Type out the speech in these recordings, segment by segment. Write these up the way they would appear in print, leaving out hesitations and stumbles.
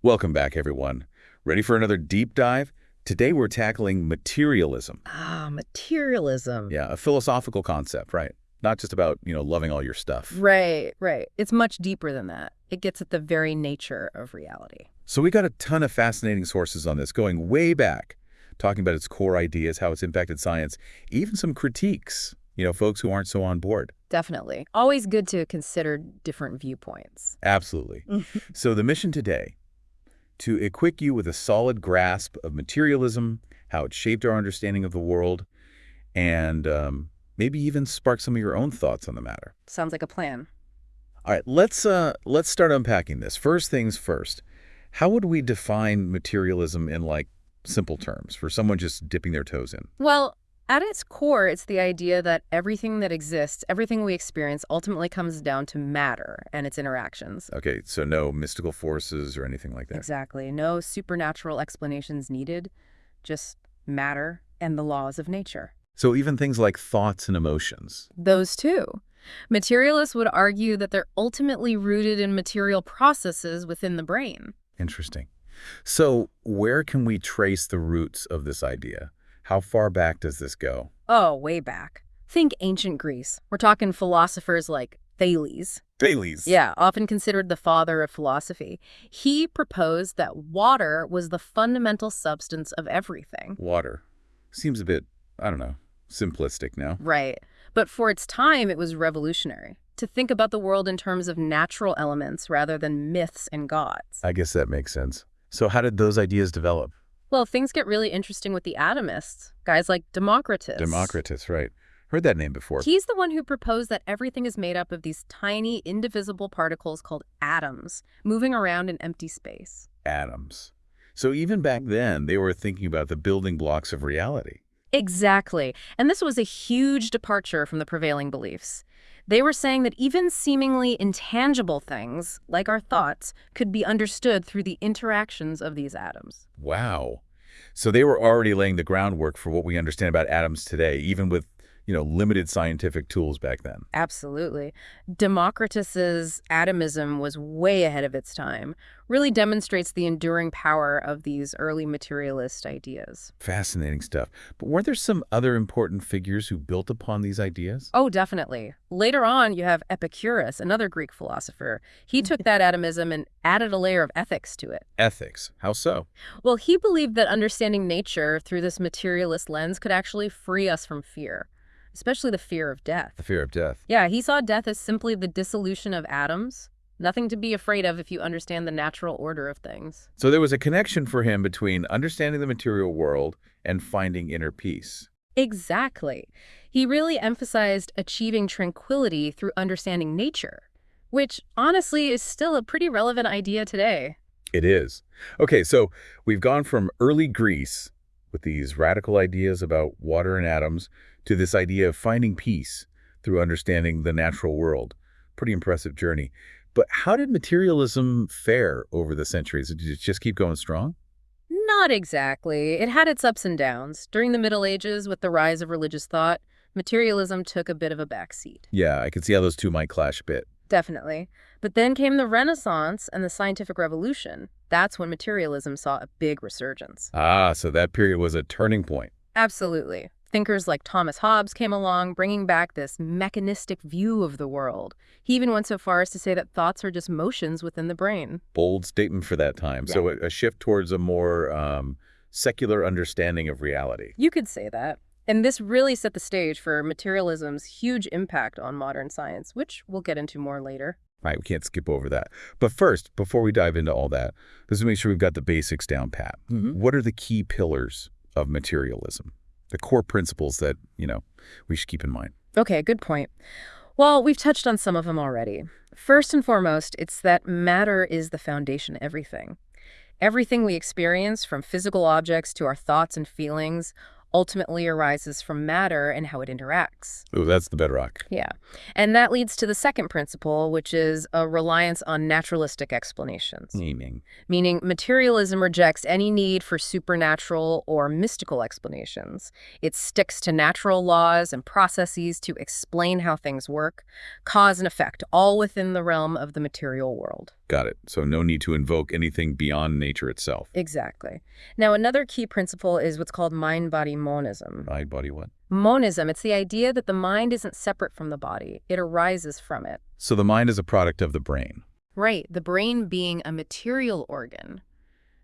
Welcome back, everyone. Ready for another deep dive? Today we're tackling materialism. Materialism. Yeah, a philosophical concept, right? Not just about, loving all your stuff. Right. It's much deeper than that. It gets at the very nature of reality. So we got a ton of fascinating sources on this, going way back, talking about its core ideas, how it's impacted science, even some critiques, folks who aren't so on board. Definitely. Always good to consider different viewpoints. Absolutely. So the mission today, to equip you with a solid grasp of materialism, how it shaped our understanding of the world, and maybe even spark some of your own thoughts on the matter. Sounds like a plan. All right, let's start unpacking this. First things first, how would we define materialism in, simple terms for someone just dipping their toes in? Well, at its core, it's the idea that everything that exists, everything we experience, ultimately comes down to matter and its interactions. Okay, so no mystical forces or anything like that. Exactly. No supernatural explanations needed, just matter and the laws of nature. So even things like thoughts and emotions. Those two. Materialists would argue that they're ultimately rooted in material processes within the brain. Interesting. So where can we trace the roots of this idea? How far back does this go? Oh, way back. Think ancient Greece. We're talking philosophers like Thales. Thales? Yeah, often considered the father of philosophy. He proposed that water was the fundamental substance of everything. Water. Seems a bit, I don't know, simplistic now. Right. But for its time, it was revolutionary. To think about the world in terms of natural elements rather than myths and gods. I guess that makes sense. So how did those ideas develop? Well, things get really interesting with the atomists. Guys like Democritus. Democritus, right. Heard that name before. He's the one who proposed that everything is made up of these tiny, indivisible particles called atoms, moving around in empty space. Atoms. So even back then, they were thinking about the building blocks of reality. Exactly. And this was a huge departure from the prevailing beliefs. They were saying that even seemingly intangible things, like our thoughts, could be understood through the interactions of these atoms. Wow. So they were already laying the groundwork for what we understand about atoms today, even with, limited scientific tools back then. Absolutely. Democritus's atomism was way ahead of its time, really demonstrates the enduring power of these early materialist ideas. Fascinating stuff. But weren't there some other important figures who built upon these ideas? Oh, definitely. Later on, you have Epicurus, another Greek philosopher. He took that atomism and added a layer of ethics to it. Ethics. How so? Well, he believed that understanding nature through this materialist lens could actually free us from fear, especially the fear of death. The fear of death. Yeah, he saw death as simply the dissolution of atoms. Nothing to be afraid of if you understand the natural order of things. So there was a connection for him between understanding the material world and finding inner peace. Exactly. He really emphasized achieving tranquility through understanding nature, which honestly is still a pretty relevant idea today. It is. Okay, so we've gone from early Greece with these radical ideas about water and atoms to this idea of finding peace through understanding the natural world. Pretty impressive journey. But how did materialism fare over the centuries? Did it just keep going strong? Not exactly. It had its ups and downs. During the Middle Ages, with the rise of religious thought, materialism took a bit of a backseat. Yeah, I can see how those two might clash a bit. Definitely. But then came the Renaissance and the scientific revolution. That's when materialism saw a big resurgence. Ah, so that period was a turning point. Absolutely. Thinkers like Thomas Hobbes came along, bringing back this mechanistic view of the world. He even went so far as to say that thoughts are just motions within the brain. Bold statement for that time. Yeah. So a shift towards a more secular understanding of reality. You could say that. And this really set the stage for materialism's huge impact on modern science, which we'll get into more later. Right, we can't skip over that. But first, before we dive into all that, let's make sure we've got the basics down pat. What are the key pillars of materialism? The core principles that, we should keep in mind. Okay, good point. Well, we've touched on some of them already. First and foremost, it's that matter is the foundation of everything. Everything we experience, from physical objects to our thoughts and feelings, ultimately arises from matter and how it interacts. Oh, that's the bedrock. Yeah. And that leads to the second principle, which is a reliance on naturalistic explanations. Meaning materialism rejects any need for supernatural or mystical explanations. It sticks to natural laws and processes to explain how things work, cause and effect, all within the realm of the material world. Got it. So no need to invoke anything beyond nature itself. Exactly. Now, another key principle is what's called mind-body monism. Mind-body what? Monism, it's the idea that the mind isn't separate from the body. It arises from it. So the mind is a product of the brain. Right, the brain being a material organ.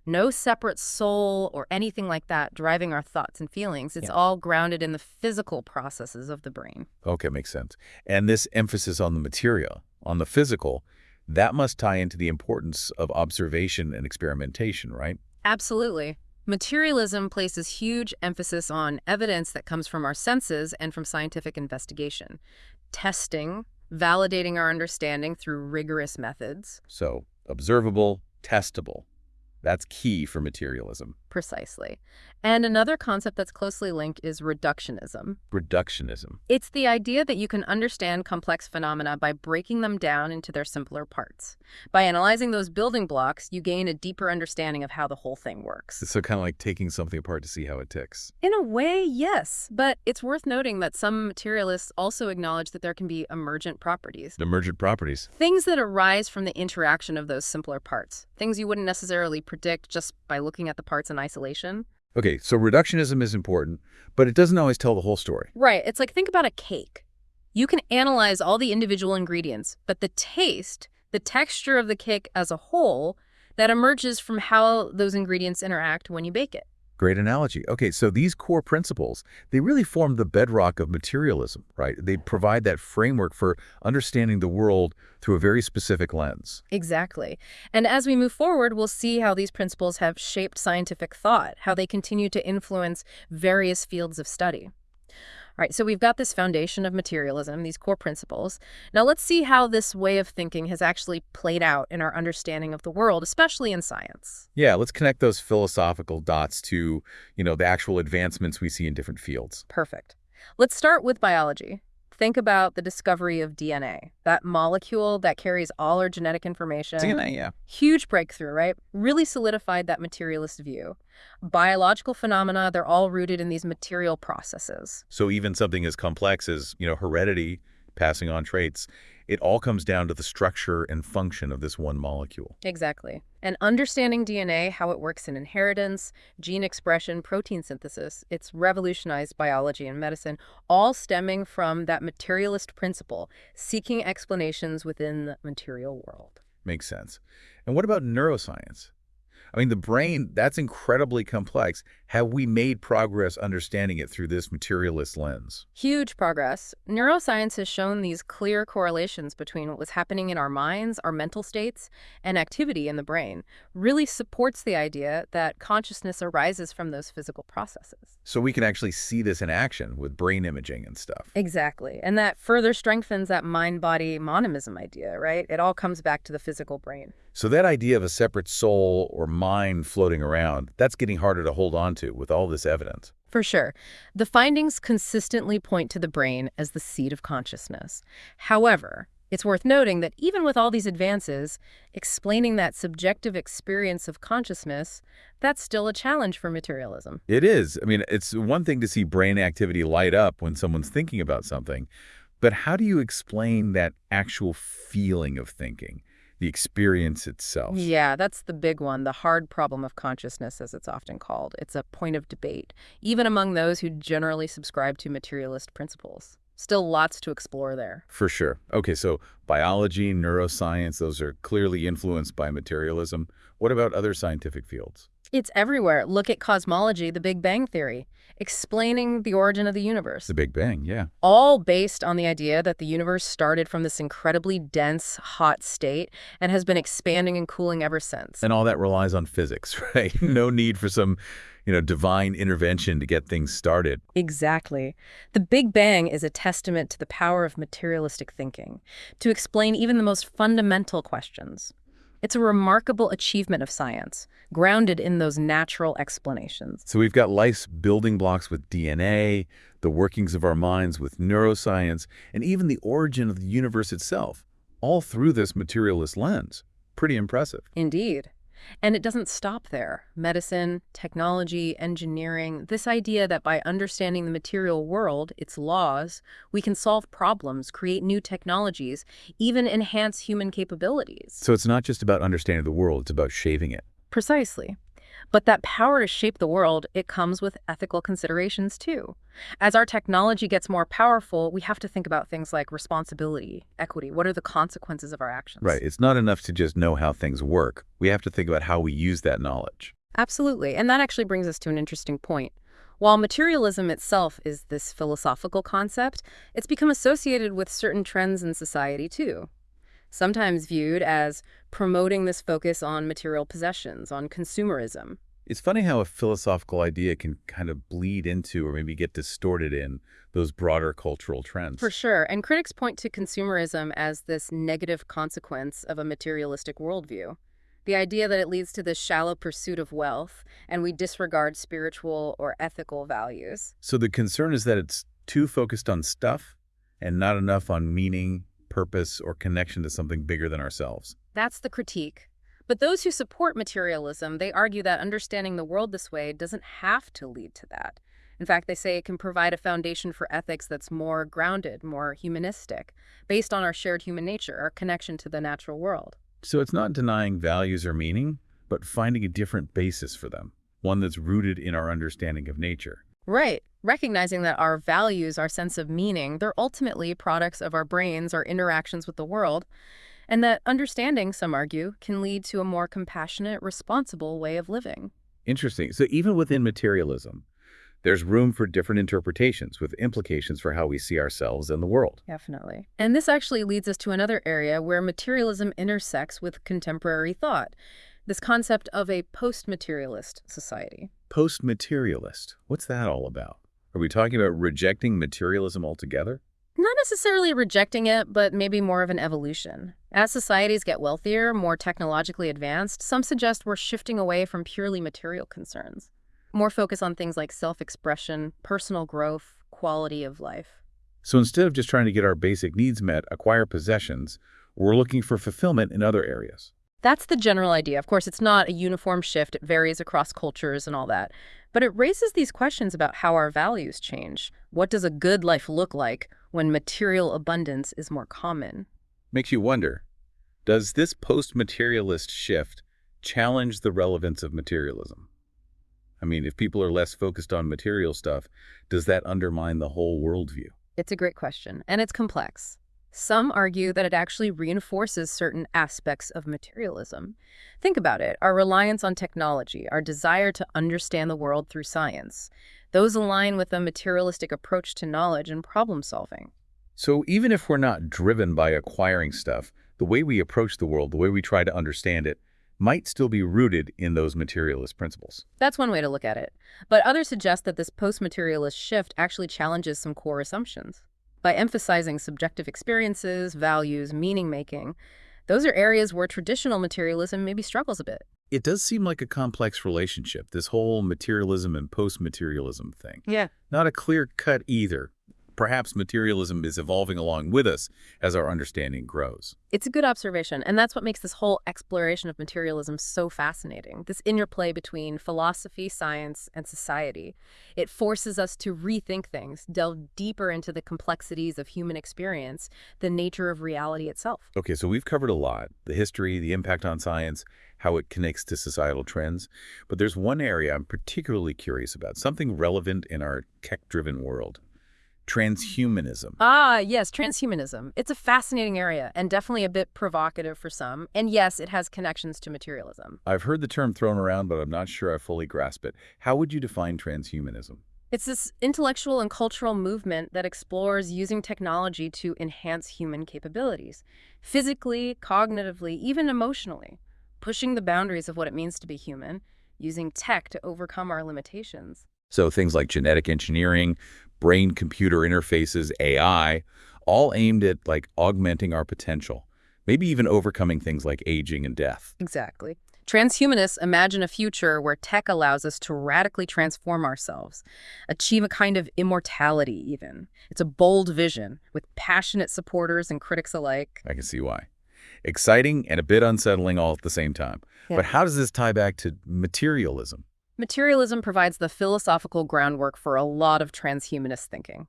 No separate soul or anything like that driving our thoughts and feelings. It's all grounded in the physical processes of the brain. Okay, makes sense. And this emphasis on the material, on the physical, that must tie into the importance of observation and experimentation, right? Absolutely. Materialism places huge emphasis on evidence that comes from our senses and from scientific investigation. Testing, validating our understanding through rigorous methods. So, observable, testable. That's key for materialism. Precisely. And another concept that's closely linked is reductionism. Reductionism. It's the idea that you can understand complex phenomena by breaking them down into their simpler parts. By analyzing those building blocks, you gain a deeper understanding of how the whole thing works. So kind of like taking something apart to see how it ticks. In a way, yes. But it's worth noting that some materialists also acknowledge that there can be emergent properties. Emergent properties. Things that arise from the interaction of those simpler parts. Things you wouldn't necessarily predict just by looking at the parts in isolation. Okay, so reductionism is important, but it doesn't always tell the whole story. Right. It's like, think about a cake. You can analyze all the individual ingredients, but the taste, the texture of the cake as a whole, that emerges from how those ingredients interact when you bake it. Great analogy. Okay, so these core principles, they really form the bedrock of materialism, right? They provide that framework for understanding the world through a very specific lens. Exactly. And as we move forward, we'll see how these principles have shaped scientific thought, how they continue to influence various fields of study. All right, so we've got this foundation of materialism, these core principles. Now let's see how this way of thinking has actually played out in our understanding of the world, especially in science. Yeah, let's connect those philosophical dots to, the actual advancements we see in different fields. Perfect. Let's start with biology. Think about the discovery of DNA, that molecule that carries all our genetic information. DNA, yeah. Huge breakthrough, right? Really solidified that materialist view. Biological phenomena, they're all rooted in these material processes. So even something as complex as, heredity, passing on traits, it all comes down to the structure and function of this one molecule. Exactly. And understanding DNA, how it works in inheritance, gene expression, protein synthesis, it's revolutionized biology and medicine, all stemming from that materialist principle, seeking explanations within the material world. Makes sense. And what about neuroscience? I mean, the brain, that's incredibly complex. Have we made progress understanding it through this materialist lens? Huge progress. Neuroscience has shown these clear correlations between what was happening in our minds, our mental states, and activity in the brain. Really supports the idea that consciousness arises from those physical processes. So we can actually see this in action with brain imaging and stuff. Exactly. And that further strengthens that mind-body monomism idea, right? It all comes back to the physical brain. So that idea of a separate soul or mind floating around, that's getting harder to hold on to with all this evidence. For sure. The findings consistently point to the brain as the seat of consciousness. However, it's worth noting that even with all these advances, explaining that subjective experience of consciousness, that's still a challenge for materialism. It is. I mean, it's one thing to see brain activity light up when someone's thinking about something, but how do you explain that actual feeling of thinking? The experience itself. Yeah, that's the big one, the hard problem of consciousness, as it's often called. It's a point of debate, even among those who generally subscribe to materialist principles. Still lots to explore there. For sure. Okay, so biology, neuroscience, those are clearly influenced by materialism. What about other scientific fields? It's everywhere. Look at cosmology, the Big Bang Theory, explaining the origin of the universe. The Big Bang, yeah. All based on the idea that the universe started from this incredibly dense, hot state and has been expanding and cooling ever since. And all that relies on physics, right? No need for some, divine intervention to get things started. Exactly. The Big Bang is a testament to the power of materialistic thinking to explain even the most fundamental questions. It's a remarkable achievement of science, grounded in those natural explanations. So we've got life's building blocks with DNA, the workings of our minds with neuroscience, and even the origin of the universe itself, all through this materialist lens. Pretty impressive. Indeed. And it doesn't stop there. Medicine, technology, engineering, this idea that by understanding the material world, its laws, we can solve problems, create new technologies, even enhance human capabilities. So it's not just about understanding the world, it's about shaping it. Precisely. But that power to shape the world, it comes with ethical considerations too. As our technology gets more powerful, we have to think about things like responsibility, equity. What are the consequences of our actions? Right. It's not enough to just know how things work. We have to think about how we use that knowledge. Absolutely. And that actually brings us to an interesting point. While materialism itself is this philosophical concept, it's become associated with certain trends in society too. Sometimes viewed as promoting this focus on material possessions, on consumerism. It's funny how a philosophical idea can kind of bleed into or maybe get distorted in those broader cultural trends. For sure. And critics point to consumerism as this negative consequence of a materialistic worldview. The idea that it leads to this shallow pursuit of wealth, and we disregard spiritual or ethical values. So the concern is that it's too focused on stuff and not enough on meaning, purpose, or connection to something bigger than ourselves. That's the critique. But those who support materialism, they argue that understanding the world this way doesn't have to lead to that. In fact, they say it can provide a foundation for ethics that's more grounded, more humanistic, based on our shared human nature, our connection to the natural world. So it's not denying values or meaning, but finding a different basis for them, one that's rooted in our understanding of nature. Right. Recognizing that our values, our sense of meaning, they're ultimately products of our brains, our interactions with the world, and that understanding, some argue, can lead to a more compassionate, responsible way of living. Interesting. So even within materialism, there's room for different interpretations with implications for how we see ourselves and the world. Definitely. And this actually leads us to another area where materialism intersects with contemporary thought, this concept of a post-materialist society. Post-materialist. What's that all about? Are we talking about rejecting materialism altogether? Not necessarily rejecting it, but maybe more of an evolution. As societies get wealthier, more technologically advanced, some suggest we're shifting away from purely material concerns. More focus on things like self-expression, personal growth, quality of life. So instead of just trying to get our basic needs met, acquire possessions, we're looking for fulfillment in other areas. That's the general idea. Of course, it's not a uniform shift. It varies across cultures and all that. But it raises these questions about how our values change. What does a good life look like when material abundance is more common? Makes you wonder, does this post-materialist shift challenge the relevance of materialism? I mean, if people are less focused on material stuff, does that undermine the whole worldview? It's a great question, and it's complex. Some argue that it actually reinforces certain aspects of materialism. Think about it. Our reliance on technology, our desire to understand the world through science, those align with a materialistic approach to knowledge and problem solving. So even if we're not driven by acquiring stuff, the way we approach the world, the way we try to understand it, might still be rooted in those materialist principles. That's one way to look at it. But others suggest that this post-materialist shift actually challenges some core assumptions. By emphasizing subjective experiences, values, meaning-making, those are areas where traditional materialism maybe struggles a bit. It does seem like a complex relationship, this whole materialism and post-materialism thing. Yeah. Not a clear cut either. Perhaps materialism is evolving along with us as our understanding grows. It's a good observation, and that's what makes this whole exploration of materialism so fascinating, this interplay between philosophy, science, and society. It forces us to rethink things, delve deeper into the complexities of human experience, the nature of reality itself. Okay, so we've covered a lot, the history, the impact on science, how it connects to societal trends, but there's one area I'm particularly curious about, something relevant in our tech-driven world. Transhumanism. Ah, yes, transhumanism. It's a fascinating area and definitely a bit provocative for some. And yes, it has connections to materialism. I've heard the term thrown around, but I'm not sure I fully grasp it. How would you define transhumanism? It's this intellectual and cultural movement that explores using technology to enhance human capabilities, physically, cognitively, even emotionally, pushing the boundaries of what it means to be human, using tech to overcome our limitations. So things like genetic engineering, brain-computer interfaces, AI, all aimed at augmenting our potential, maybe even overcoming things like aging and death. Exactly. Transhumanists imagine a future where tech allows us to radically transform ourselves, achieve a kind of immortality even. It's a bold vision, with passionate supporters and critics alike. I can see why. Exciting and a bit unsettling all at the same time. Yeah. But how does this tie back to materialism? Materialism provides the philosophical groundwork for a lot of transhumanist thinking.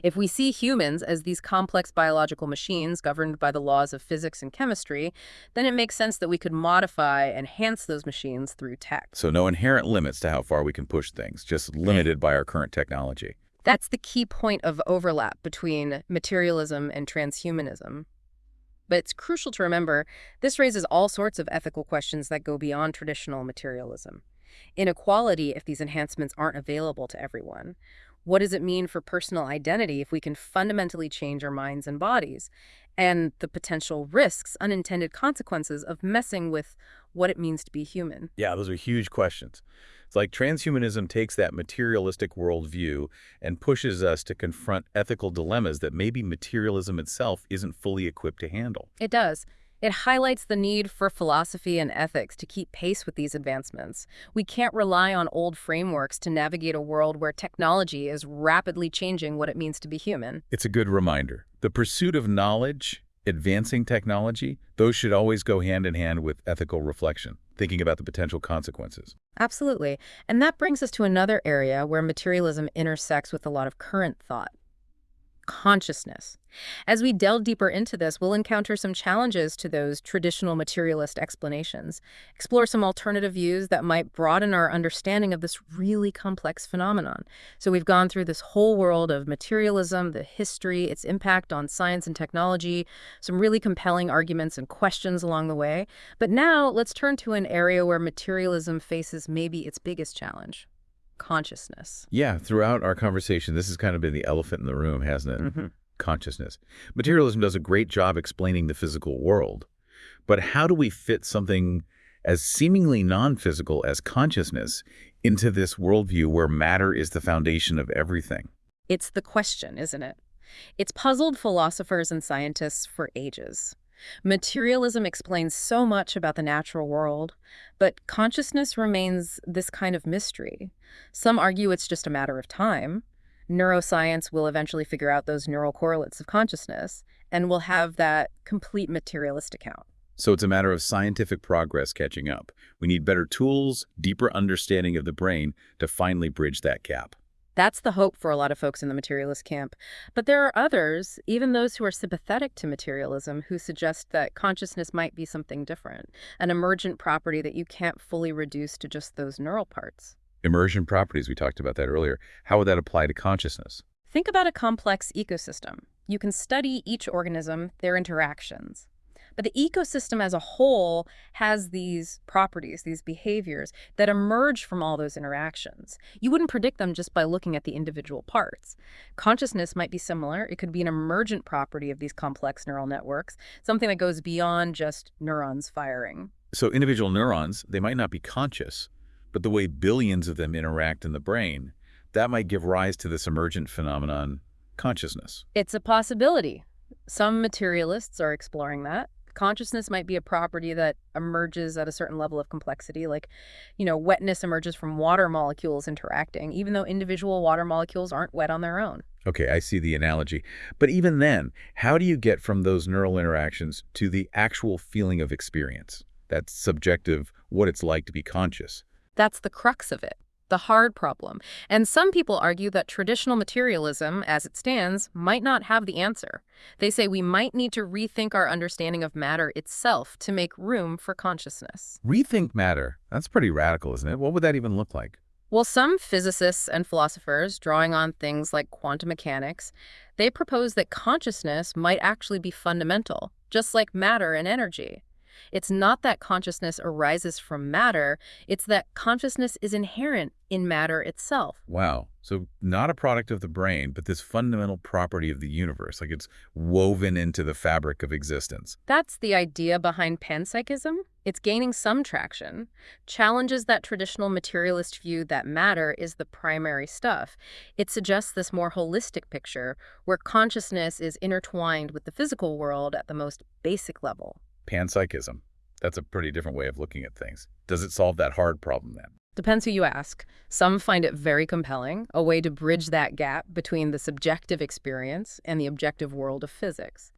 If we see humans as these complex biological machines governed by the laws of physics and chemistry, then it makes sense that we could modify and enhance those machines through tech. So no inherent limits to how far we can push things, just limited by our current technology. That's the key point of overlap between materialism and transhumanism. But it's crucial to remember, this raises all sorts of ethical questions that go beyond traditional materialism. Inequality if these enhancements aren't available to everyone. What does it mean for personal identity if we can fundamentally change our minds and bodies? And the potential risks, unintended consequences of messing with what it means to be human. Yeah, those are huge questions. It's like transhumanism takes that materialistic worldview and pushes us to confront ethical dilemmas that maybe materialism itself isn't fully equipped to handle. It does. It highlights the need for philosophy and ethics to keep pace with these advancements. We can't rely on old frameworks to navigate a world where technology is rapidly changing what it means to be human. It's a good reminder. The pursuit of knowledge, advancing technology, those should always go hand in hand with ethical reflection, thinking about the potential consequences. Absolutely. And that brings us to another area where materialism intersects with a lot of current thought. Consciousness. As we delve deeper into this, we'll encounter some challenges to those traditional materialist explanations, explore some alternative views that might broaden our understanding of this really complex phenomenon. So we've gone through this whole world of materialism, the history, its impact on science and technology, some really compelling arguments and questions along the way. But now let's turn to an area where materialism faces maybe its biggest challenge. Consciousness. Yeah, throughout our conversation, this has kind of been the elephant in the room, hasn't it? Mm-hmm. Consciousness. Materialism does a great job explaining the physical world. But how do we fit something as seemingly non-physical as consciousness into this worldview where matter is the foundation of everything? It's the question, isn't it? It's puzzled philosophers and scientists for ages. Materialism explains so much about the natural world, but consciousness remains this kind of mystery. Some argue it's just a matter of time. Neuroscience will eventually figure out those neural correlates of consciousness, and we'll have that complete materialist account. So it's a matter of scientific progress catching up. We need better tools, deeper understanding of the brain to finally bridge that gap. That's the hope for a lot of folks in the materialist camp. But there are others, even those who are sympathetic to materialism, who suggest that consciousness might be something different, an emergent property that you can't fully reduce to just those neural parts. Emergent properties, we talked about that earlier. How would that apply to consciousness? Think about a complex ecosystem. You can study each organism, their interactions. But the ecosystem as a whole has these properties, these behaviors that emerge from all those interactions. You wouldn't predict them just by looking at the individual parts. Consciousness might be similar. It could be an emergent property of these complex neural networks, something that goes beyond just neurons firing. So individual neurons, they might not be conscious, but the way billions of them interact in the brain, that might give rise to this emergent phenomenon, consciousness. It's a possibility. Some materialists are exploring that. Consciousness might be a property that emerges at a certain level of complexity, like, wetness emerges from water molecules interacting, even though individual water molecules aren't wet on their own. Okay, I see the analogy. But even then, how do you get from those neural interactions to the actual feeling of experience? That's subjective, what it's like to be conscious. That's the crux of it, the hard problem. And some people argue that traditional materialism, as it stands, might not have the answer. They say we might need to rethink our understanding of matter itself to make room for consciousness. Rethink matter. That's pretty radical, isn't it? What would that even look like? Well, some physicists and philosophers, drawing on things like quantum mechanics, they propose that consciousness might actually be fundamental, just like matter and energy. It's not that consciousness arises from matter, it's that consciousness is inherent in matter itself. Wow. So not a product of the brain, but this fundamental property of the universe, like it's woven into the fabric of existence. That's the idea behind panpsychism. It's gaining some traction, challenges that traditional materialist view that matter is the primary stuff. It suggests this more holistic picture where consciousness is intertwined with the physical world at the most basic level. Panpsychism. That's a pretty different way of looking at things. Does it solve that hard problem then? Depends who you ask. Some find it very compelling, a way to bridge that gap between the subjective experience and the objective world of physics.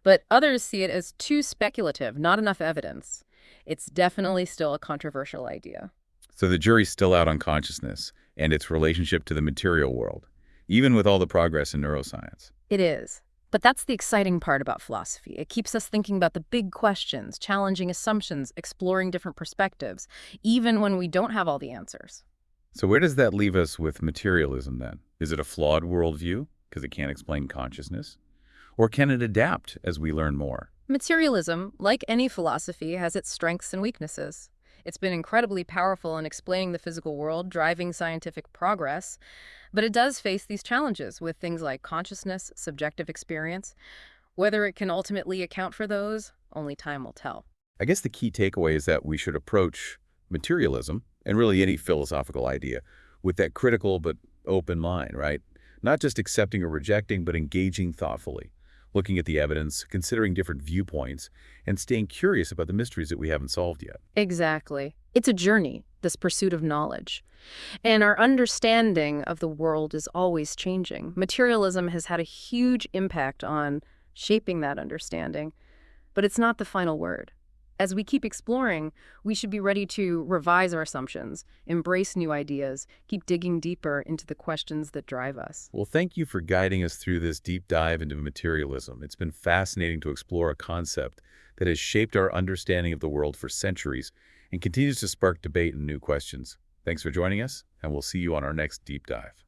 But others see it as too speculative, not enough evidence. It's definitely still a controversial idea. So the jury's still out on consciousness and its relationship to the material world, even with all the progress in neuroscience. It is. But that's the exciting part about philosophy. It keeps us thinking about the big questions, challenging assumptions, exploring different perspectives, even when we don't have all the answers. So where does that leave us with materialism then? Is it a flawed worldview because it can't explain consciousness? Or can it adapt as we learn more? Materialism, like any philosophy, has its strengths and weaknesses. It's been incredibly powerful in explaining the physical world, driving scientific progress, but it does face these challenges with things like consciousness, subjective experience. Whether it can ultimately account for those, only time will tell. I guess the key takeaway is that we should approach materialism, and really any philosophical idea, with that critical but open mind, right? Not just accepting or rejecting, but engaging thoughtfully, looking at the evidence, considering different viewpoints, and staying curious about the mysteries that we haven't solved yet. Exactly. It's a journey, this pursuit of knowledge. And our understanding of the world is always changing. Materialism has had a huge impact on shaping that understanding, but it's not the final word. As we keep exploring, we should be ready to revise our assumptions, embrace new ideas, keep digging deeper into the questions that drive us. Well, thank you for guiding us through this deep dive into materialism. It's been fascinating to explore a concept that has shaped our understanding of the world for centuries and continues to spark debate and new questions. Thanks for joining us, and we'll see you on our next deep dive.